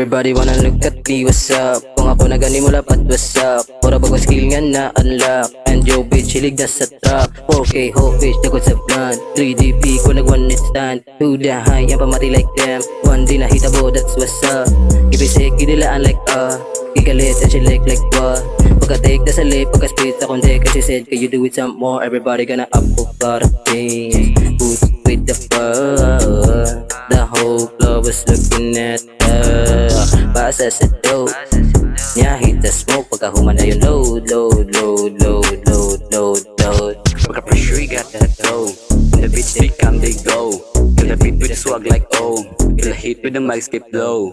Everybody wanna look at me, what's up? Kung ako na gani mo lapat, what's up? Mura bagong skill nga na unlock. And yo bitch, hilig na sa trap. 4K ho bitch, dagot sa blunt. 3DP ko nag one night stand. To the high, yan pamati like them. One day nahitabo, that's what's up. Ibisik, idilaan like Igalit and she like what? Pagka-take na sa lip, pagka-split sa konde. Kasi said, can you do it some more? Everybody gonna up for lot of things. Who's with the fuck? The whole club was looking at her. Pasa sa dope nya hit the smoke. Pagka-human na yung load. Pagka-pressure, you got that dough. When the bitch they come, they go. Kill the beat with a swag like oh. Kill the hit with the mic skip low.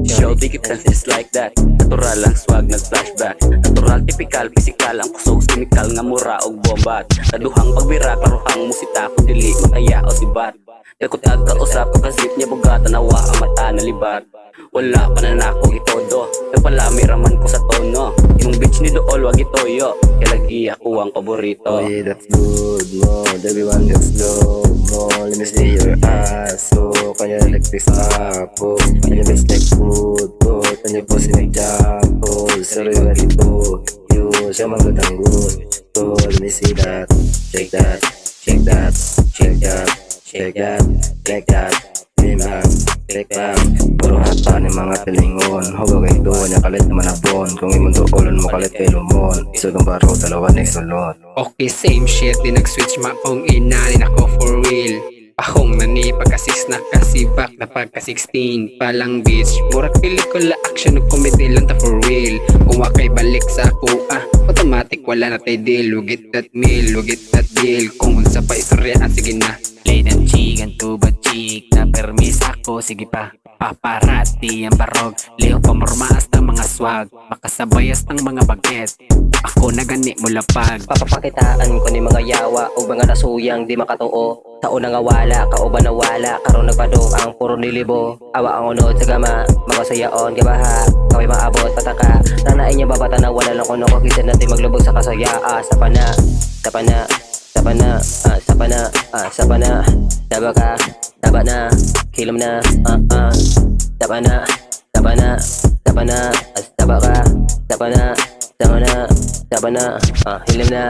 Show big it just like that. Natural ang swag nag-flashback. Natural, typical, physical. Ang kusog, chemical nga mura og bombat. Kaduhang pagbira, karuhang musita. Kung dili, mataya o sibat. Dakot ag kausap, pagkasip niya bugata. Nawa ang mata na libat. Wala pa na nako itodo. Nagpalami raman ko sa tono. Yung bitch ni Dool, wag itoyo. Kaya lagi ako ang paborito. Oh yeah, that's good, Lord. Everyone gets low, Lord. Let me see your ass. So, kanya like this up, oh. Kanya best like food, oh. Kanya po sinag-jump, oh. Sorry, wala ito. You, siya magandang good. So, let me see that. Check that, check that, check that, check that, check that. Check that. Puro hata ni mga pilingon. Huwag kay doon, yung kalit naman na bon. Kung imundo ulon mo kalit kay lumon. Isudong baro, dalawa na isulot. Okay, same shit, di nag-switch maong inanin ako for real. Pahong na ni pagka-6 na kasibak na pagka-16 palang bitch. Murag pelikula action o comedy lang ta for real. Kung wakay balik sa ako automatic wala na tay deal. Lugit that meal, lugit that deal. Kung unsa pa istorya sige na. Late and chick and tuba chick. Na permis ako, sige pa. Paparati ang barog. Leo pamormaas ng mga swag. Makasabayas ng mga baget. Ako na gani mo lapag. Papapakitaan ko ni mga yawa o mga nasuyang di makatuo. Tao na nga wala, kauban na wala. Karon nagpadong ang puro nilibo. Awa ang unod sa gama, mga sayaon gabaha. Kaway maabot pataka. Nanain niya babata na wala lang kuno. Kagisa natin maglubog sa kasaya. Sapana, sapana, sapana, sapana, sapana. Taba ka, taba na, kilom na, taba na, taba na, taba na, taba ka, taba na, taba na, taba na, hilim na.